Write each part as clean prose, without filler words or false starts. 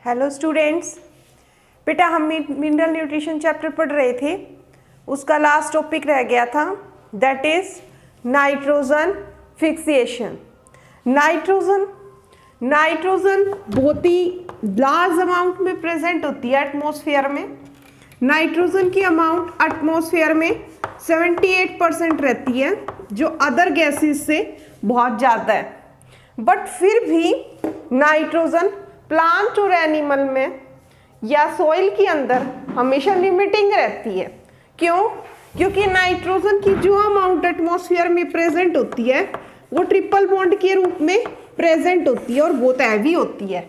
Hello students, बेटा हम mineral nutrition chapter पढ़ रहे थे। उसका लास्ट टॉपिक रह गया था, दैट इज नाइट्रोजन फिक्सिएशन। नाइट्रोजन बहुत ही लार्ज अमाउंट में प्रेजेंट होती है एटमॉस्फेयर में। नाइट्रोजन की अमाउंट एटमॉस्फेयर में 78% रहती है, जो अदर गैसेस से बहुत ज़्यादा है। बट फिर भी नाइट्रोजन प्लांट और एनिमल में या सॉइल के अंदर हमेशा लिमिटिंग रहती है। क्यों? क्योंकि नाइट्रोजन की जो अमाउंट एटमॉस्फेयर में प्रेजेंट होती है वो ट्रिपल बॉन्ड के रूप में प्रेजेंट होती है और बहुत हैवी होती है,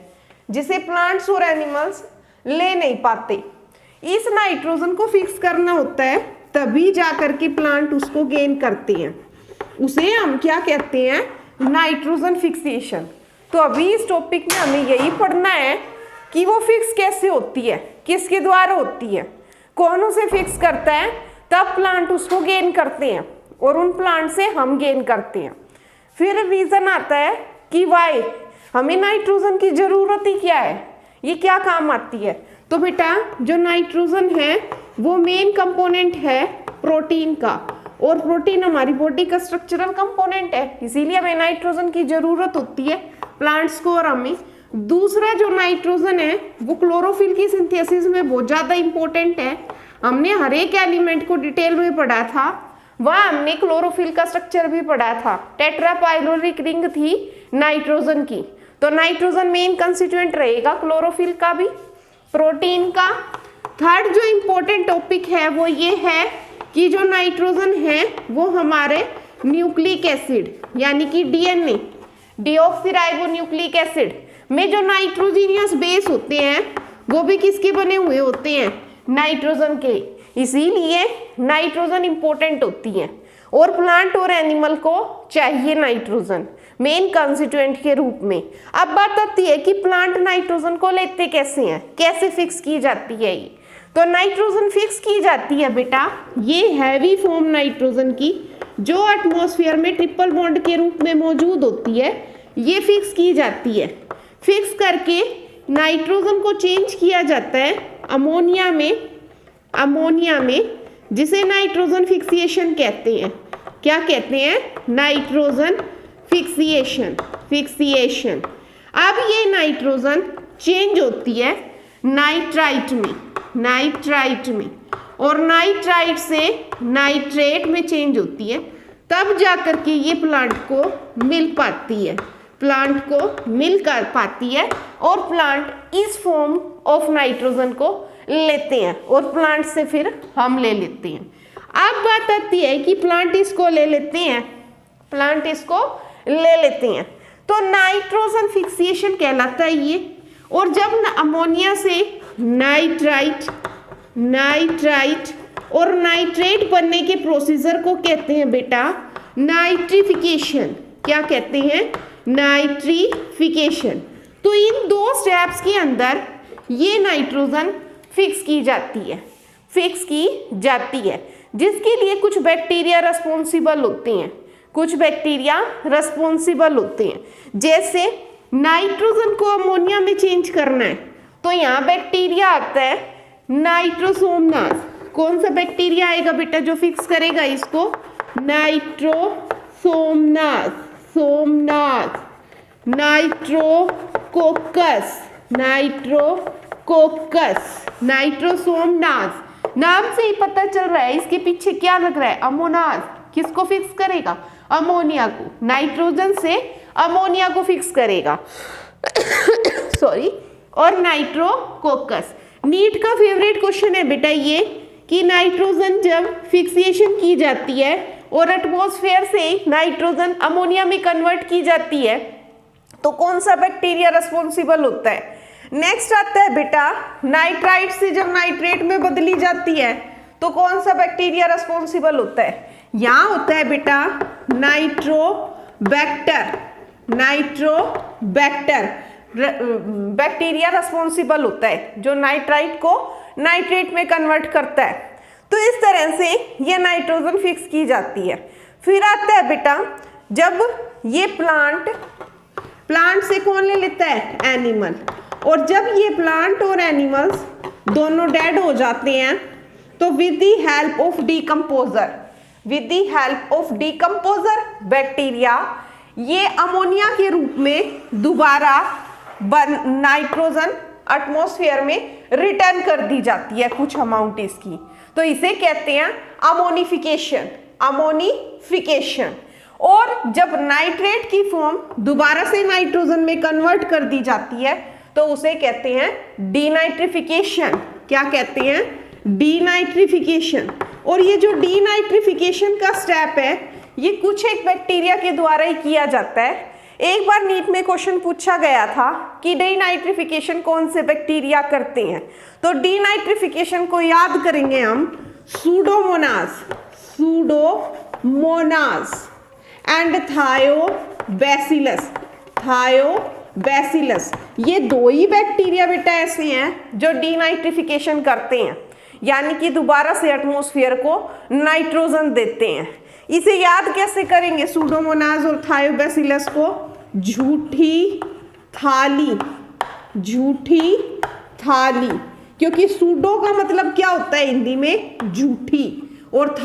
जिसे प्लांट्स और एनिमल्स ले नहीं पाते। इस नाइट्रोजन को फिक्स करना होता है, तभी जाकर के प्लांट उसको गेन करते हैं। उसे हम क्या कहते हैं? Nitrogen fixation. तो अभी इस टॉपिक में हमें यही पढ़ना है कि वो फिक्स कैसे होती है, किसके द्वारा होती है, कौन उसे फिक्स करता है, तब प्लांट उसको गेन करते हैं और उन प्लांट से हम गेन करते हैं। फिर रीजन आता है कि वाई हमें नाइट्रोजन की जरूरत ही क्या है, ये क्या काम आती है। तो बेटा जो नाइट्रोजन है वो मेन कंपोनेंट है प्रोटीन का, और प्रोटीन हमारी बॉडी का स्ट्रक्चरल कंपोनेंट है, इसीलिए हमें नाइट्रोजन की जरूरत होती है प्लांट्स को और हमें। दूसरा जो नाइट्रोजन है वो क्लोरोफिल की सिंथेसिस में बहुत ज़्यादा इंपॉर्टेंट है। हमने हर एक एलिमेंट को डिटेल में पढ़ा था, वहाँ हमने क्लोरोफिल का स्ट्रक्चर भी पढ़ा था। टेट्रापाइलोरिक रिंग थी नाइट्रोजन की, तो नाइट्रोजन मेन कंस्टिट्यूएंट रहेगा क्लोरोफिल का भी, प्रोटीन का। थर्ड जो इम्पोर्टेंट टॉपिक है वो ये है कि जो नाइट्रोजन है वो हमारे न्यूक्लिक एसिड यानी कि डीएनए, डीऑक्सीराइबोन्यूक्लिक एसिड में जो नाइट्रोजीनियस बेस होते हैं वो भी किसके बने हुए होते हैं? नाइट्रोजन के। इसीलिए नाइट्रोजन इंपॉर्टेंट होती है और प्लांट और एनिमल को चाहिए नाइट्रोजन मेन कंस्टिट्यूएंट के रूप में। अब बात आती है कि प्लांट नाइट्रोजन को लेते कैसे हैं, कैसे फिक्स की जाती है ये। तो नाइट्रोजन फिक्स की जाती है बेटा ये हैवी फॉर्म नाइट्रोजन की, जो एटमॉस्फेयर में ट्रिपल बॉन्ड के रूप में मौजूद होती है, ये फिक्स की जाती है। फिक्स करके नाइट्रोजन को चेंज किया जाता है अमोनिया में, जिसे नाइट्रोजन फिक्सिएशन कहते हैं। क्या कहते हैं? नाइट्रोजन फिक्सिएशन। अब ये नाइट्रोजन चेंज होती है नाइट्राइट में, और नाइट्राइट से नाइट्रेट में चेंज होती है, तब जाकर के ये प्लांट को मिल पाती है और प्लांट इस फॉर्म ऑफ नाइट्रोजन को लेते हैं और प्लांट से फिर हम ले लेते हैं। अब बात आती है कि प्लांट इसको ले लेते हैं तो नाइट्रोजन फिक्सिएशन कहलाता है ये। और जब अमोनिया से नाइट्राइट और नाइट्रेट बनने के प्रोसीजर को कहते हैं बेटा नाइट्रिफिकेशन। क्या कहते हैं? नाइट्रिफिकेशन। तो इन दो स्टेप्स के अंदर ये नाइट्रोजन फिक्स की जाती है, जिसके लिए कुछ बैक्टीरिया रिस्पॉन्सिबल होते हैं। जैसे नाइट्रोजन को अमोनिया में चेंज करना है तो यहाँ बैक्टीरिया आता है नाइट्रोसोमनास। कौन सा बैक्टीरिया आएगा बेटा जो फिक्स करेगा इसको? नाइट्रोसोमनास। नाम से ही पता चल रहा है इसके पीछे क्या लग रहा है? अमोनास। किसको फिक्स करेगा? अमोनिया को। नाइट्रोजन से अमोनिया को फिक्स करेगा सॉरी। और नाइट्रोकोकस। नीट का फेवरेट क्वेश्चन है बेटा ये कि नाइट्रोजन जब फिक्सिएशन की जाती है और एटमॉस्फेयर से नाइट्रोजन अमोनिया में कन्वर्ट की जाती है तो कौन सा बैक्टीरिया रिस्पॉन्सिबल होता है? नेक्स्ट आता है बेटा नाइट्राइट से जब नाइट्रेट में बदली जाती है तो कौन सा बैक्टीरिया रिस्पॉन्सिबल होता है? यहाँ होता है बेटा नाइट्रोबैक्टर बैक्टीरिया रिस्पॉन्सिबल होता है जो नाइट्राइट को नाइट्रेट में कन्वर्ट करता है। तो इस तरह से ये नाइट्रोजन फिक्स की जाती है। फिर आता है बेटा जब ये प्लांट से कौन ले लेता है? एनिमल। और जब ये प्लांट और एनिमल्स दोनों डेड हो जाते हैं तो with the help of decomposer bacteria ये अमोनिया के रूप में दोबारा नाइट्रोजन एटमॉस्फेयर में रिटर्न कर दी जाती है कुछ अमाउंट इसकी, तो इसे कहते हैं अमोनिफिकेशन। और जब नाइट्रेट की फॉर्म दोबारा से नाइट्रोजन में कन्वर्ट कर दी जाती है तो उसे कहते हैं डीनाइट्रिफिकेशन। क्या कहते हैं? डीनाइट्रिफिकेशन। और ये जो डीनाइट्रिफिकेशन का स्टेप है ये कुछ एक बैक्टीरिया के द्वारा ही किया जाता है। एक बार नीट में क्वेश्चन पूछा गया था कि डीनाइट्रिफिकेशन कौन से बैक्टीरिया करते हैं, तो डीनाइट्रिफिकेशन को याद करेंगे हम सूडोमोनास एंड थायोबैसिलस। ये दो ही बैक्टीरिया बेटा ऐसे हैं जो डीनाइट्रिफिकेशन करते हैं, यानी कि दोबारा से एटमॉस्फेयर को नाइट्रोजन देते हैं। इसे याद कैसे करेंगे सूडोमोनास और थायोबैसिलस को? झूठी थाली, क्योंकि सूडो का मतलब क्या होता है हिंदी में? झूठी, और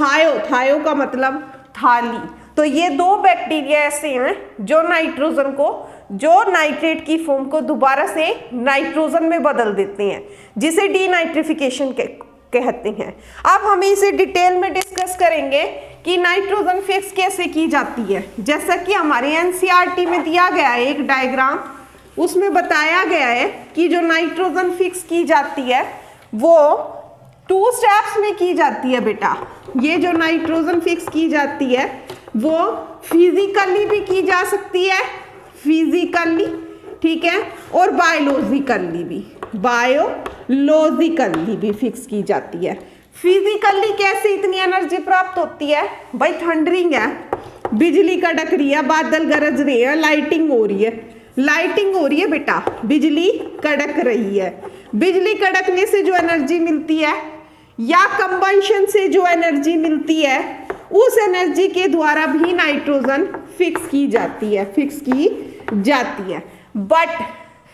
थायो का मतलब थाली। तो ये दो बैक्टीरिया ऐसे हैं जो नाइट्रोजन को, जो नाइट्रेट की फॉर्म को दोबारा से नाइट्रोजन में बदल देते हैं, जिसे डीनाइट्रिफिकेशन कहते हैं। अब हम इसे डिटेल में डिस्कस करेंगे कि नाइट्रोजन फिक्स कैसे की जाती है। जैसा कि हमारे एनसीईआरटी में दिया गया है एक डायग्राम, उसमें बताया गया है कि जो नाइट्रोजन फिक्स की जाती है वो 2 स्टेप्स में की जाती है बेटा। ये जो नाइट्रोजन फिक्स की जाती है वो फिजिकली भी की जा सकती है, ठीक है, और बायोलॉजिकली भी फिक्स की जाती है। फिजिकली कैसे इतनी एनर्जी प्राप्त होती है भाई? थंडरिंग है, बिजली कड़क रही है, बादल गरज रहे हैं, लाइटिंग हो रही है बेटा, बिजली कड़क रही है। बिजली कड़कने से जो एनर्जी मिलती है या कंबंशन से जो एनर्जी मिलती है उस एनर्जी के द्वारा भी नाइट्रोजन फिक्स की जाती है। बट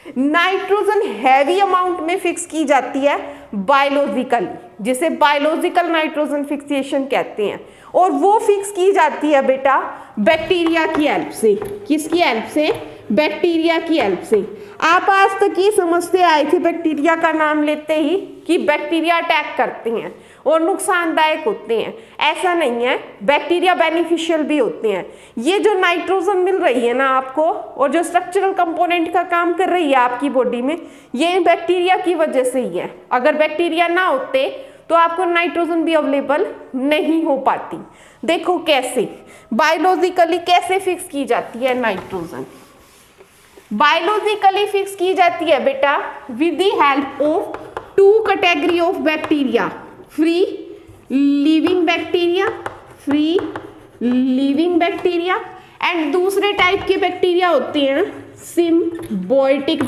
नाइट्रोजन हैवी अमाउंट में फिक्स की जाती है बायोलॉजिकली, जिसे बायोलॉजिकल नाइट्रोजन फिक्सेशन कहते हैं। और वो फिक्स की जाती है बेटा बैक्टीरिया की हेल्प से। किसकी हेल्प से? बैक्टीरिया की हेल्प से। आप आज तक ये समझते आए थे बैक्टीरिया का नाम लेते ही कि बैक्टीरिया अटैक करते हैं और नुकसानदायक होते हैं। ऐसा नहीं है, बैक्टीरिया बेनिफिशियल भी होते हैं। ये जो नाइट्रोजन मिल रही है ना आपको, और जो स्ट्रक्चरल कंपोनेंट का काम कर रही है आपकी बॉडी में, ये बैक्टीरिया की वजह से ही है। अगर बैक्टीरिया ना होते तो आपको नाइट्रोजन भी अवेलेबल नहीं हो पाती। देखो कैसे बायोलॉजिकली कैसे फिक्स की जाती है नाइट्रोजन। बायोलॉजिकली फिक्स की जाती है बेटा with the help of 2 category of bacteria, free living bacteria and दूसरे टाइप के बैक्टीरिया होते हैं सिम्बायोटिक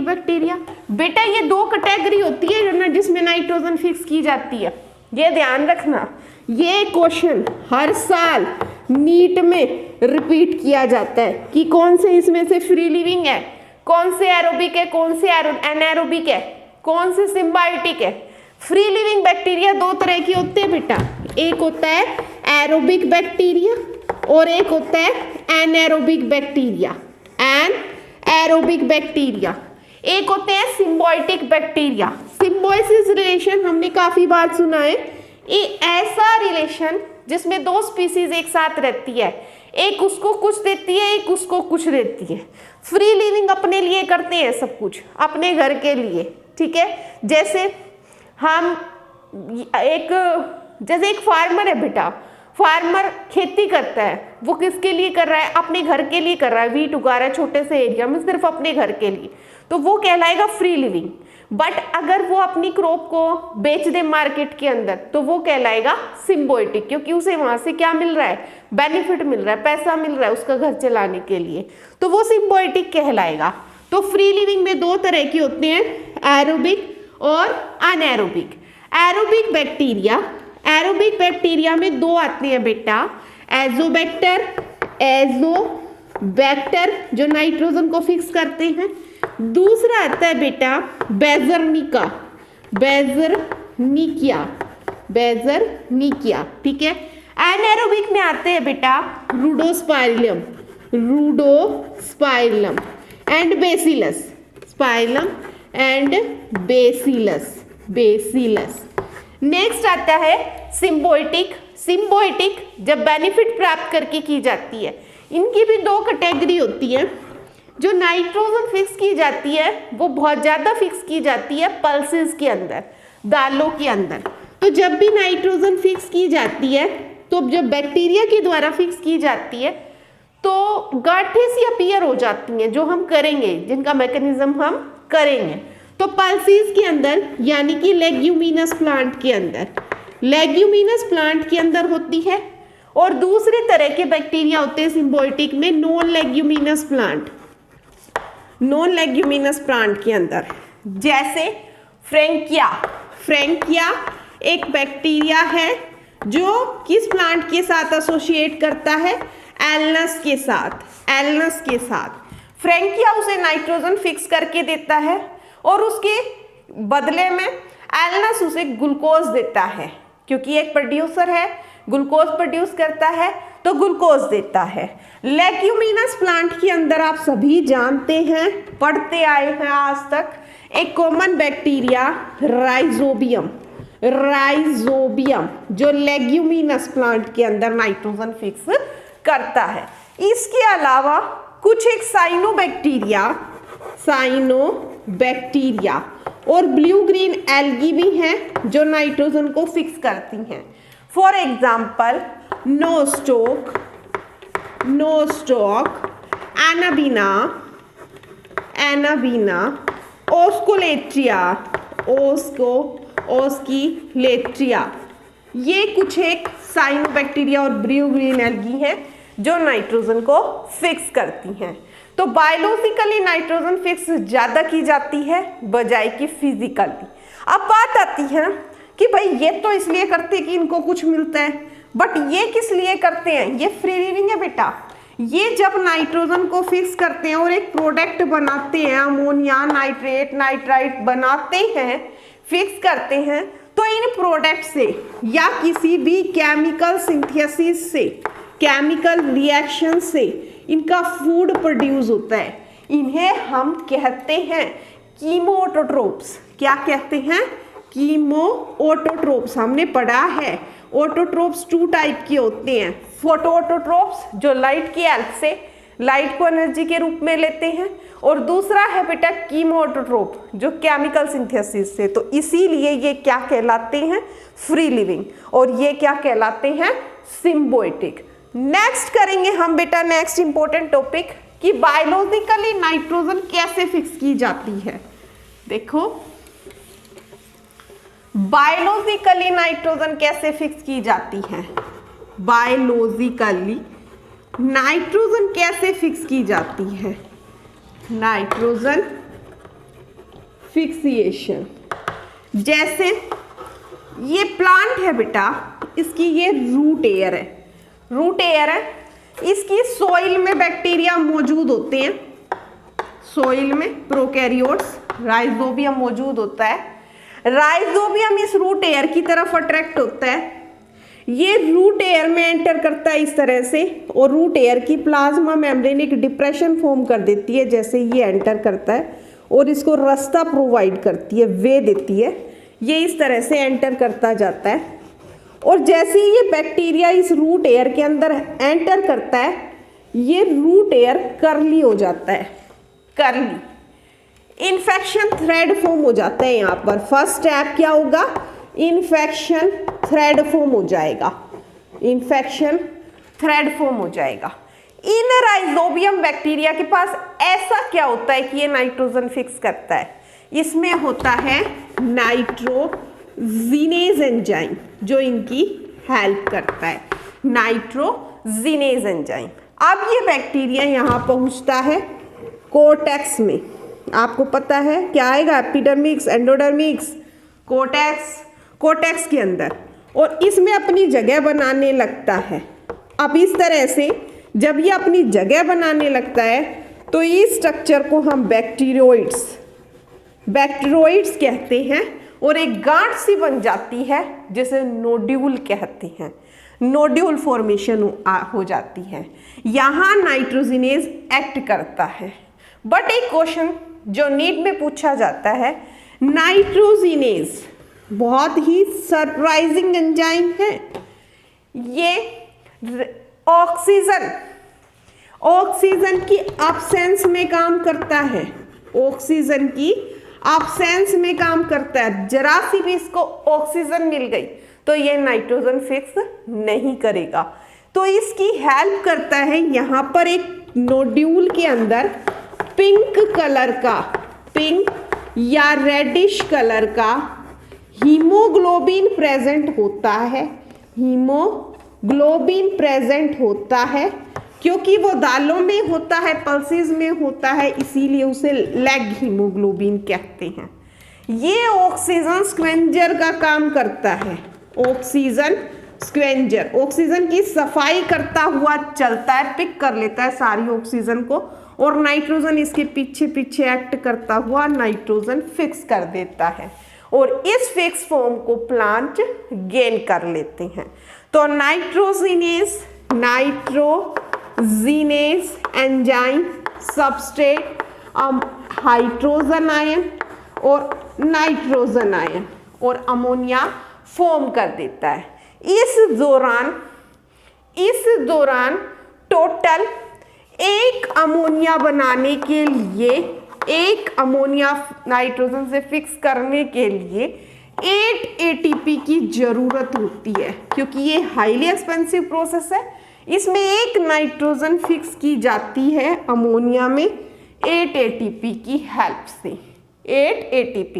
बैक्टीरिया। बेटा ये 2 कैटेगरी होती है ना जिसमें नाइट्रोजन फिक्स की जाती है। ये ध्यान रखना, ये क्वेश्चन हर साल नीट में रिपीट किया जाता है कि कौन से इसमें से फ्री लिविंग है, कौन से एरोबिक है, कौन से एनारोबिक है, कौन से सिम्बायोटिक है। फ्री लिविंग बैक्टीरिया 2 तरह के होते हैं बेटा, एक होता है एरोबिक बैक्टीरिया और एक होता है एनारोबिक बैक्टीरिया। एक होते हैं सिम्बायोटिक बैक्टीरिया। सिम्बायोसिस रिलेशन हमने काफी बार सुना है। ये ऐसा रिलेशन जिसमें 2 स्पीसीज एक साथ रहती है, एक उसको कुछ देती है, एक उसको कुछ देती है। फ्री लिविंग अपने लिए करते हैं सब कुछ, अपने घर के लिए, ठीक है। जैसे एक फार्मर है बेटा, फार्मर खेती करता है, वो किसके लिए कर रहा है? अपने घर के लिए कर रहा है, वीट उगा रहा है छोटे से एरिया में सिर्फ अपने घर के लिए, तो वो कहलाएगा फ्री लिविंग। बट अगर वो अपनी क्रॉप को बेच दे मार्केट के अंदर तो वो कहलाएगा सिम्बायोटिक, क्योंकि उसे वहां से क्या मिल रहा है? बेनिफिट मिल रहा है, पैसा मिल रहा है उसका घर चलाने के लिए, तो वो सिम्बायोटिक कहलाएगा। तो फ्री लिविंग में 2 तरह के होते हैं, एरोबिक और अनएरोबिक। एरोबिक बैक्टीरिया में 2 आते हैं बेटा, एजोबैक्टर वेक्टर जो नाइट्रोजन को फिक्स करते हैं। दूसरा आता है बेटा बेजरनिका, बेजरनिकिया, ठीक है। एनारोबिक में आते हैं बेटा Rhodospirillum and Bacillus, Spirillum and Bacillus. Next आता है सिम्बायोटिक जब बेनिफिट प्राप्त करके की जाती है। इनकी भी दो कैटेगरी होती है। जो नाइट्रोजन फिक्स की जाती है वो बहुत ज़्यादा फिक्स की जाती है पल्सेस के अंदर, दालों के अंदर। तो जब भी नाइट्रोजन फिक्स की जाती है, तो जब बैक्टीरिया के द्वारा फिक्स की जाती है तो गांठें सी अपीयर हो जाती हैं, जो हम करेंगे, जिनका मैकेनिज्म हम करेंगे। तो पल्सेस के अंदर यानी कि लेग्यूमिनस प्लांट के अंदर होती है। और दूसरे तरह के बैक्टीरिया होते हैं सिम्बायोटिक में नॉन लेग्यूमिनस प्लांट के अंदर, जैसे फ्रैंकिया एक बैक्टीरिया है जो किस प्लांट के साथ एसोसिएट करता है, एलनस के साथ। फ्रैंकिया उसे नाइट्रोजन फिक्स करके देता है और उसके बदले में एलनस उसे ग्लूकोज देता है, क्योंकि एक प्रोड्यूसर है, ग्लूकोज प्रोड्यूस करता है तो ग्लूकोज देता है। लेग्यूमिनस प्लांट के अंदर आप सभी जानते हैं, पढ़ते आए हैं आज तक, एक कॉमन बैक्टीरिया राइजोबियम जो लेग्यूमिनस प्लांट के अंदर नाइट्रोजन फिक्स करता है। इसके अलावा कुछ एक साइनोबैक्टीरिया और ब्लू ग्रीन एल्गी भी हैं जो नाइट्रोजन को फिक्स करती हैं। फॉर एग्जाम्पल नोस्टॉक, एनाबीना, ओस्किलेट्रिया, ये कुछ एक साइनोबैक्टीरिया और ब्लू ग्रीन एल्गी हैं जो नाइट्रोजन को फिक्स करती हैं। तो बायोलॉजिकली नाइट्रोजन फिक्स ज़्यादा की जाती है बजाय कि फिजिकली। अब बात आती है कि भाई ये तो इसलिए करते हैं कि इनको कुछ मिलता है, बट ये किस लिए करते हैं? ये फ्री लिविंग है बेटा। ये जब नाइट्रोजन को फिक्स करते हैं और एक प्रोडक्ट बनाते हैं, अमोनिया नाइट्राइट बनाते हैं, फिक्स करते हैं, तो इन प्रोडक्ट से या किसी भी केमिकल सिंथेसिस से, केमिकल रिएक्शन से इनका फूड प्रोड्यूस होता है। इन्हें हम कहते हैं कीमोऑटोट्रोप्स। क्या कहते हैं? कीमोऑटोट्रोप्स। हमने पढ़ा है ऑटोट्रोप्स 2 टाइप के होते हैं। फोटोऑटोट्रोप्स जो लाइट की हेल्प से लाइट को एनर्जी के रूप में लेते हैं, और दूसरा है बेटा कीमोऑटोट्रोप जो केमिकल सिंथेसिस से। तो इसीलिए ये क्या कहलाते हैं? Free living. और ये क्या कहलाते हैं? सिम्बायोटिक। नेक्स्ट करेंगे हम बेटा नेक्स्ट इंपॉर्टेंट टॉपिक कि बायोलॉजिकली नाइट्रोजन कैसे फिक्स की जाती है। देखो बायोलॉजिकली नाइट्रोजन कैसे फिक्स की जाती है। बायोलॉजिकली नाइट्रोजन कैसे फिक्स की जाती है? नाइट्रोजन फिक्सिएशन। जैसे ये प्लांट है बेटा, इसकी ये रूट एयर है, इसकी सॉइल में बैक्टीरिया मौजूद होते हैं, सॉइल में प्रोकैरियोट्स, राइजोबियम मौजूद होता है। राइजोबियम इस रूट एयर की तरफ अट्रैक्ट होता है, ये रूट एयर में एंटर करता है इस तरह से, और रूट एयर की प्लाज्मा मेम्ब्रेन एक डिप्रेशन फॉर्म कर देती है जैसे ये एंटर करता है, और इसको रास्ता प्रोवाइड करती है, वे देती है। ये इस तरह से एंटर करता जाता है, और जैसे ही ये बैक्टीरिया इस रूट एयर के अंदर एंटर करता है, ये रूट एयर कर्ली हो जाता है, कर्ली। इन्फेक्शन थ्रेड फॉर्म हो जाता है। यहाँ पर फर्स्ट स्टेप क्या होगा? इन्फेक्शन थ्रेड फॉर्म हो जाएगा, इन्फेक्शन थ्रेड फॉर्म हो जाएगा। इन राइजोबियम बैक्टीरिया के पास ऐसा क्या होता है कि ये नाइट्रोजन फिक्स करता है? इसमें होता है नाइट्रोजिनेज एंजाइम जो इनकी हेल्प करता है, नाइट्रोजिनेज एंजाइम। अब ये बैक्टीरिया यहाँ पहुँचता है कोर्टेक्स में। आपको पता है क्या आएगा? एपिडर्मिक्स, एंडोडर्मिक्स, कोर्टेक्स के अंदर, और इसमें अपनी जगह बनाने लगता है। अब इस तरह से जब ये अपनी जगह बनाने लगता है तो इस स्ट्रक्चर को हम बैक्टीरियोइड्स कहते हैं और एक गांठ सी बन जाती है जिसे नोड्यूल कहते हैं। नोड्यूल फॉर्मेशन हो जाती है, यहाँ नाइट्रोजिनेज एक्ट करता है। बट एक क्वेश्चन जो नीट में पूछा जाता है, नाइट्रोजिनेज बहुत ही सरप्राइजिंग एंजाइम है। ये ऑक्सीजन की एब्सेंस में काम करता है, ऑक्सीजन की एब्सेंस में काम करता है। जरा सी भी इसको ऑक्सीजन मिल गई तो ये नाइट्रोजन फिक्स नहीं करेगा, तो इसकी हेल्प करता है। यहाँ पर एक नोड्यूल के अंदर पिंक कलर का, पिंक या रेडिश कलर का हीमोग्लोबिन प्रेजेंट होता है। हीमोग्लोबिन प्रेजेंट होता है क्योंकि वो दालों में होता है, पल्सेस में होता है, इसीलिए उसे लेग हीमोग्लोबिन कहते हैं। ये ऑक्सीजन स्क्वेंजर का काम करता है। ऑक्सीजन स्क्वेंजर ऑक्सीजन की सफाई करता हुआ चलता है, पिक कर लेता है सारी ऑक्सीजन को और नाइट्रोजन इसके पीछे पीछे एक्ट करता हुआ नाइट्रोजन फिक्स कर देता है और इस फिक्स फॉर्म को प्लांट गेन कर लेते हैं। तो nitrogenase enzyme substrate hydrogen ion और नाइट्रोजन आयन और अमोनिया फॉर्म कर देता है। इस दौरान टोटल एक अमोनिया बनाने के लिए, एक अमोनिया नाइट्रोजन से फिक्स करने के लिए 8 ATP की जरूरत होती है क्योंकि ये हाईली एक्सपेंसिव प्रोसेस है। इसमें एक नाइट्रोजन फिक्स की जाती है अमोनिया में 8 ATP की हेल्प से। 8 ATP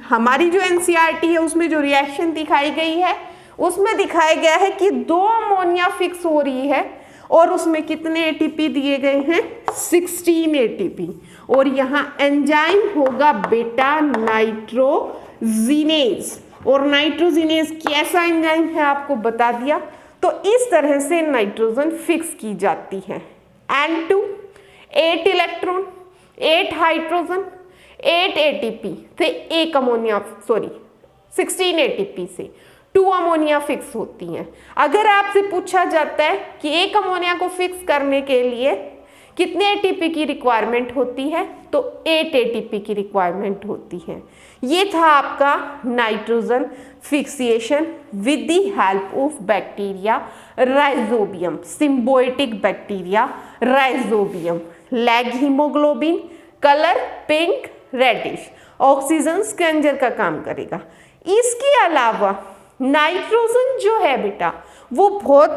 हमारी जो NCERT है उसमें जो रिएक्शन दिखाई गई है उसमें दिखाया गया है कि 2 अमोनिया फिक्स हो रही है और उसमें कितने ATP दिए गए हैं, 16 ATP। और यहाँ एंजाइम होगा बेटा नाइट्रोजिनेज, और नाइट्रोजिनेज कैसा एंजाइम है आपको बता दिया। तो इस तरह से नाइट्रोजन फिक्स की जाती है। N2 8 इलेक्ट्रॉन, 8 हाइड्रोजन, 8 ATP से एक अमोनिया 16 ATP से 2 अमोनिया फिक्स होती हैं। अगर आपसे पूछा जाता है कि एक अमोनिया को फिक्स करने के लिए कितने ATP की रिक्वायरमेंट होती है, तो 8 ATP की रिक्वायरमेंट होती है। ये था आपका nitrogen fixation with the help of bacteria Rhizobium, symbiotic bacteria Rhizobium. Leg haemoglobin, colour pink reddish, oxygen scavenger का काम करेगा। इसके अलावा नाइट्रोजन जो है बेटा वो बहुत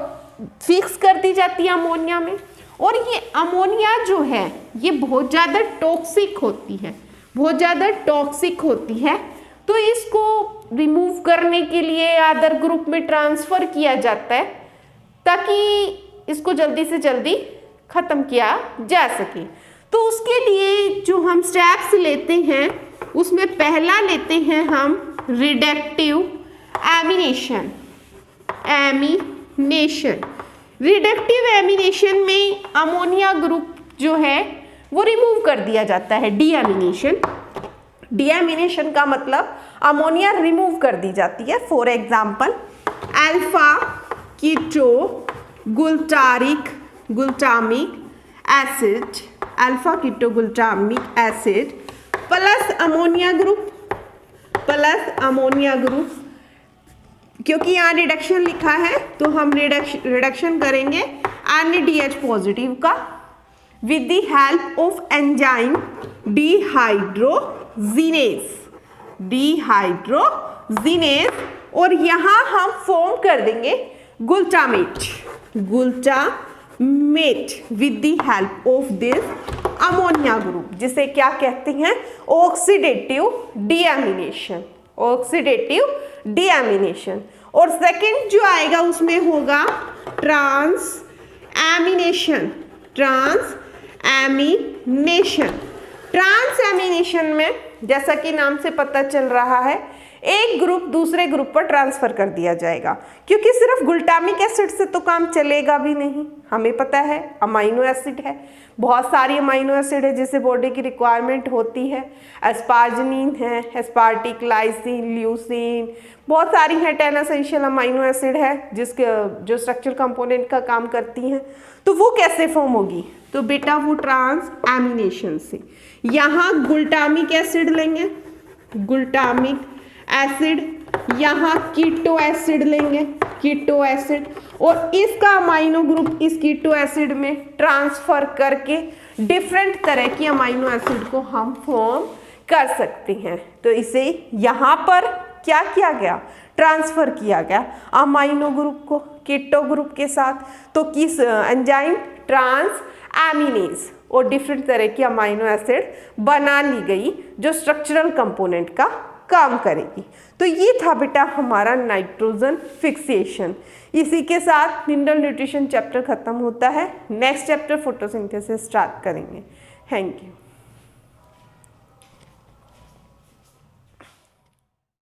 फिक्स कर दी जाती है अमोनिया में, और ये अमोनिया जो है ये बहुत ज़्यादा टॉक्सिक होती है, बहुत ज़्यादा टॉक्सिक होती है। तो इसको रिमूव करने के लिए अदर ग्रुप में ट्रांसफ़र किया जाता है ताकि इसको जल्दी से जल्दी ख़त्म किया जा सके। तो उसके लिए जो हम स्टेप्स लेते हैं उसमें पहला लेते हैं हम रिडक्टिव एमिनेशन। रिडक्टिव एमिनेशन में अमोनिया ग्रुप जो है वो रिमूव कर दिया जाता है। डीएमिनेशन का मतलब अमोनिया रिमूव कर दी जाती है। For example alpha keto glutamic acid, alpha keto glutamic acid plus ammonia group, क्योंकि यहाँ रिडक्शन लिखा है तो हम रिडक्शन करेंगे NADH पॉजिटिव का with the help of enzyme dehydrogenase, और यहाँ हम फॉर्म कर देंगे glutamate with the help of this ammonia group, जिसे क्या कहते हैं, ऑक्सीडेटिव डीएमिनेशन। और सेकंड जो आएगा उसमें होगा ट्रांसएमिनेशन में जैसा कि नाम से पता चल रहा है एक ग्रुप दूसरे ग्रुप पर ट्रांसफर कर दिया जाएगा, क्योंकि सिर्फ ग्लूटामिक एसिड से तो काम चलेगा भी नहीं। हमें पता है अमाइनो एसिड है, बहुत सारी अमाइनो एसिड है जिसे बॉडी की रिक्वायरमेंट होती है। एस्पार्जिनिन है, एस्पार्टिक, लाइसिन, ल्यूसीन, बहुत सारी हैं 10 एसेंशियल अमाइनो एसिड है जिसके जो स्ट्रक्चर कंपोनेंट का काम करती हैं। तो वो कैसे फॉर्म होगी? तो बेटा वो ट्रांस एमिनेशन से। यहाँ ग्लूटामिक एसिड लेंगे, ग्लूटामिक एसिड, यहाँ कीटो एसिड लेंगे, कीटो एसिड, और इसका अमाइनो ग्रुप इस कीटो एसिड में ट्रांसफर करके डिफरेंट तरह की अमाइनो एसिड को हम फॉर्म कर सकते हैं। तो इसे यहाँ पर क्या किया गया? ट्रांसफर किया गया अमाइनो ग्रुप को कीटो ग्रुप के साथ। तो किस एंजाइम? ट्रांस एमिनेज, और डिफरेंट तरह की अमाइनो एसिड बना ली गई जो स्ट्रक्चरल कंपोनेंट का काम करेगी। तो ये था बेटा हमारा नाइट्रोजन फिक्सेशन। इसी के साथ मिनरल न्यूट्रिशन चैप्टर खत्म होता है। नेक्स्ट चैप्टर फोटोसिंथेसिस स्टार्ट करेंगे। Thank you.